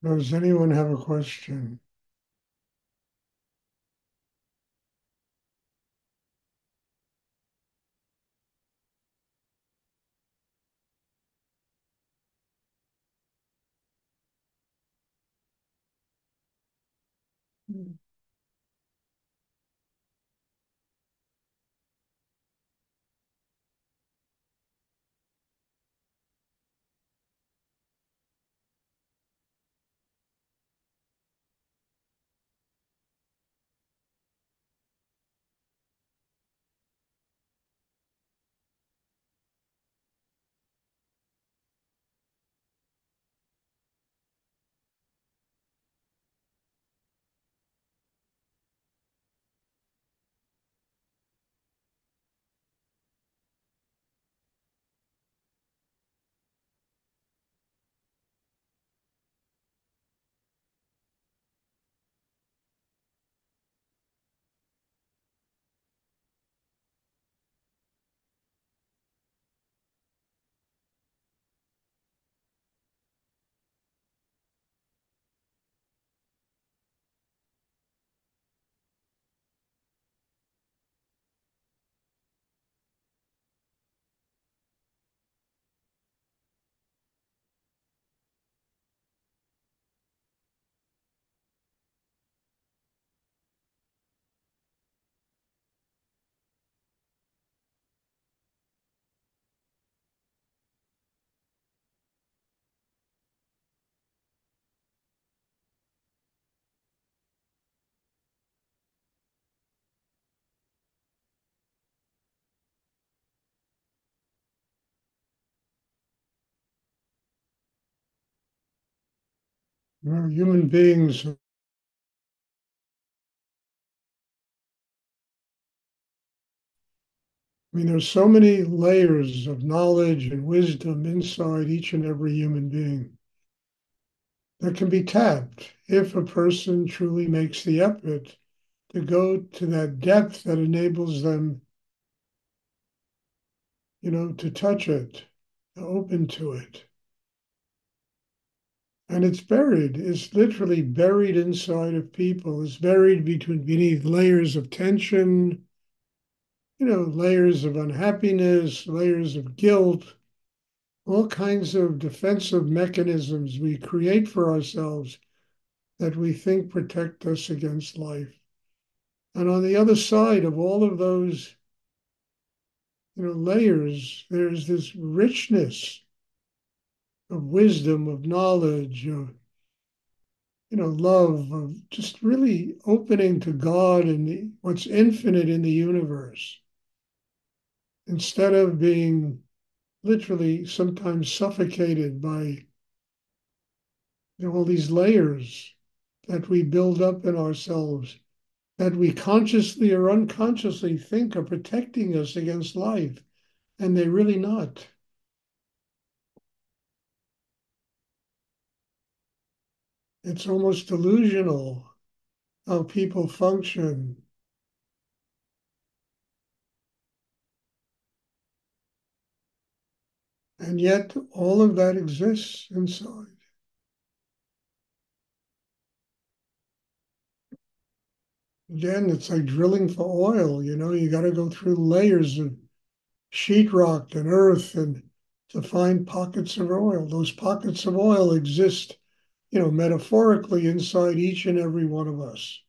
Does anyone have a question? Well, human beings, I mean, there's so many layers of knowledge and wisdom inside each and every human being that can be tapped if a person truly makes the effort to go to that depth that enables them, to touch it, to open to it. And it's buried. It's literally buried inside of people. It's buried beneath layers of tension, layers of unhappiness, layers of guilt, all kinds of defensive mechanisms we create for ourselves that we think protect us against life. And on the other side of all of those, layers, there's this richness of wisdom, of knowledge, of love, of just really opening to God and what's infinite in the universe, instead of being literally sometimes suffocated by all these layers that we build up in ourselves that we consciously or unconsciously think are protecting us against life, and they're really not. It's almost delusional how people function, and yet all of that exists inside. Again, it's like drilling for oil, you got to go through layers of sheetrock and earth and to find pockets of oil. Those pockets of oil exist, metaphorically inside each and every one of us.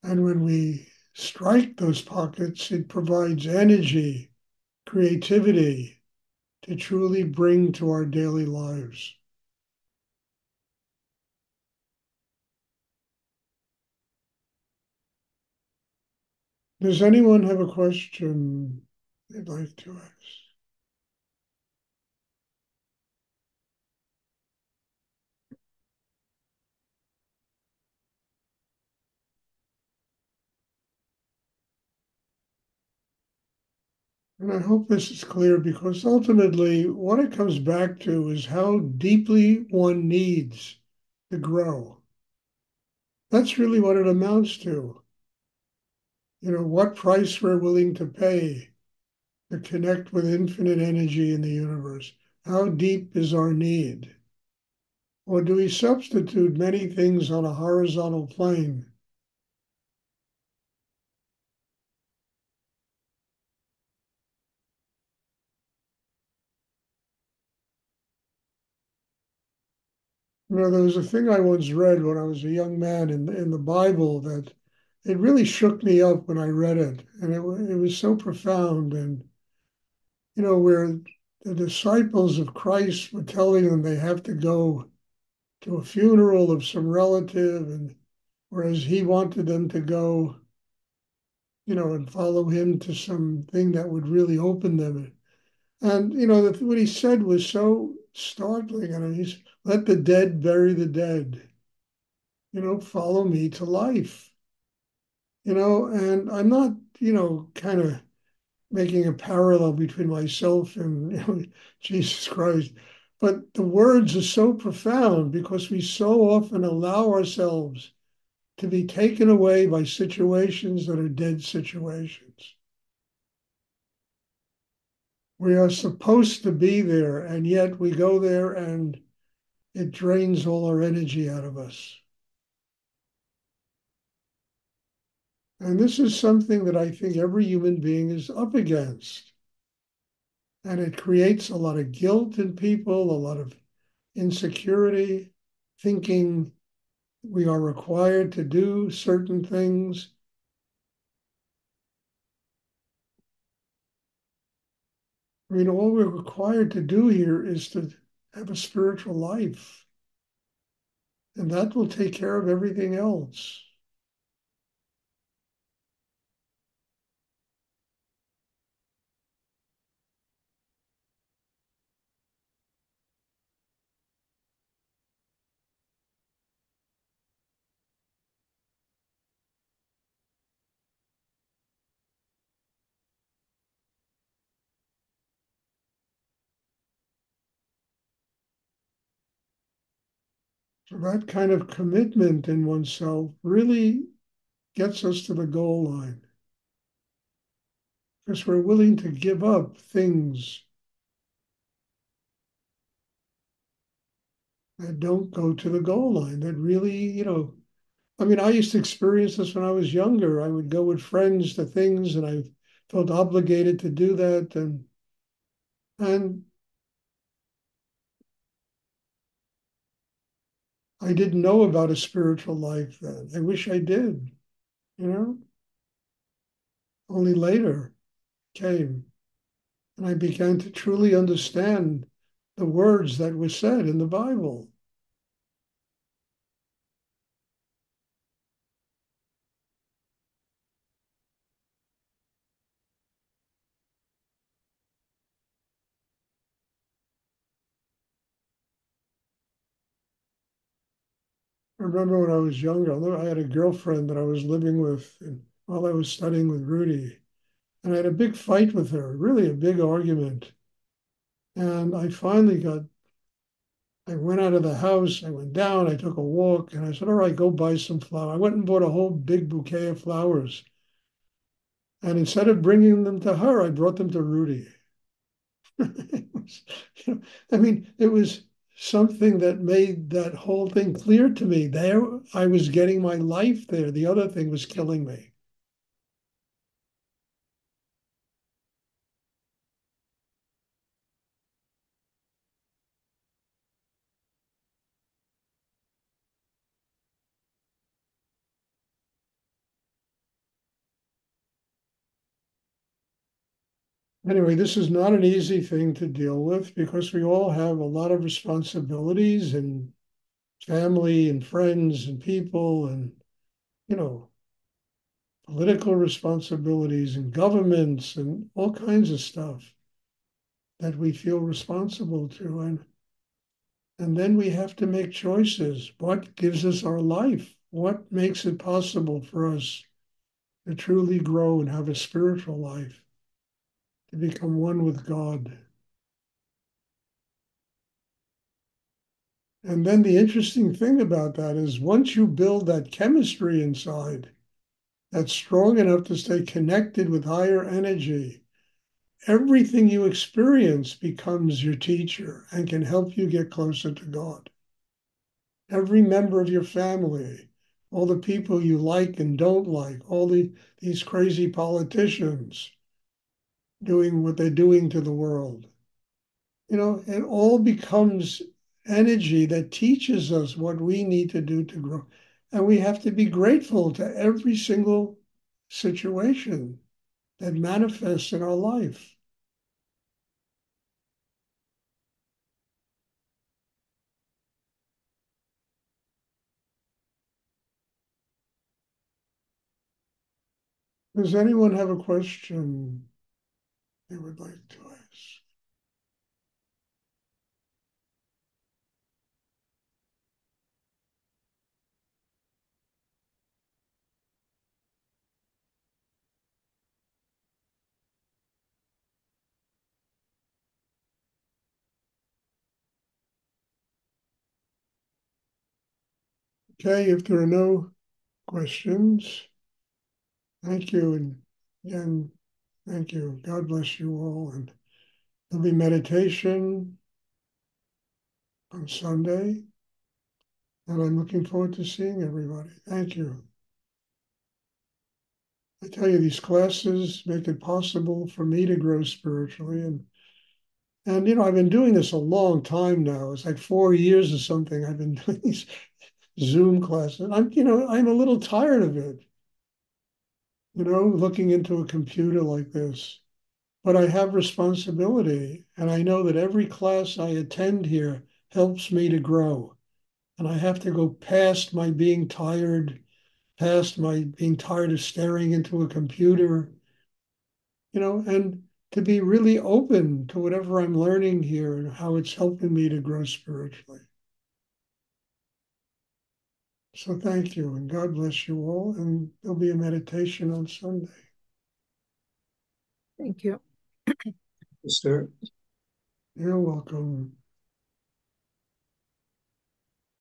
And when we strike those pockets, it provides energy, creativity to truly bring to our daily lives. Does anyone have a question they'd like to ask? And I hope this is clear because ultimately what it comes back to is how deeply one needs to grow. That's really what it amounts to. What price we're willing to pay to connect with infinite energy in the universe. How deep is our need? Or do we substitute many things on a horizontal plane? There was a thing I once read when I was a young man in the Bible that it really shook me up when I read it. And it was so profound. And, where the disciples of Christ were telling them they have to go to a funeral of some relative, and whereas he wanted them to go, and follow him to something that would really open them. And, what he said was so startling. And he's, let the dead bury the dead, follow me to life, and I'm not, kind of making a parallel between myself and Jesus Christ. But the words are so profound because we so often allow ourselves to be taken away by situations that are dead situations. We are supposed to be there, and yet we go there and it drains all our energy out of us. And this is something that I think every human being is up against. And it creates a lot of guilt in people, a lot of insecurity, thinking we are required to do certain things. I mean, all we're required to do here is to have a spiritual life, and that will take care of everything else. So that kind of commitment in oneself really gets us to the goal line because we're willing to give up things that don't go to the goal line, that really, I mean, I used to experience this when I was younger. I would go with friends to things and I felt obligated to do that. And I didn't know about a spiritual life then. I wish I did, you know, only later came. And I began to truly understand the words that were said in the Bible. I remember when I was younger, I had a girlfriend that I was living with while I was studying with Rudy. And I had a big fight with her, really a big argument. And I went out of the house, I went down, I took a walk, and I said, all right, go buy some flowers. I went and bought a whole big bouquet of flowers. And instead of bringing them to her, I brought them to Rudy. It was, I mean, it was something that made that whole thing clear to me. There, I was getting my life there. The other thing was killing me. Anyway, this is not an easy thing to deal with because we all have a lot of responsibilities and family and friends and people and, you know, political responsibilities and governments and all kinds of stuff that we feel responsible to. And then we have to make choices. What gives us our life? What makes it possible for us to truly grow and have a spiritual life, to become one with God? And then the interesting thing about that is once you build that chemistry inside, that's strong enough to stay connected with higher energy, everything you experience becomes your teacher and can help you get closer to God. Every member of your family, all the people you like and don't like, these crazy politicians doing what they're doing to the world. It all becomes energy that teaches us what we need to do to grow. And we have to be grateful to every single situation that manifests in our life. Does anyone have a question they would like to ask? Okay, if there are no questions, thank you. And again, thank you. God bless you all. And there'll be meditation on Sunday. And I'm looking forward to seeing everybody. Thank you. I tell you, these classes make it possible for me to grow spiritually. And I've been doing this a long time now. It's like 4 years or something. I've been doing these Zoom classes. I'm a little tired of it, looking into a computer like this. But I have responsibility, and I know that every class I attend here helps me to grow. And I have to go past my being tired, past my being tired of staring into a computer, and to be really open to whatever I'm learning here and how it's helping me to grow spiritually. So thank you, and God bless you all. And there'll be a meditation on Sunday. Thank you. Stuart. You're welcome.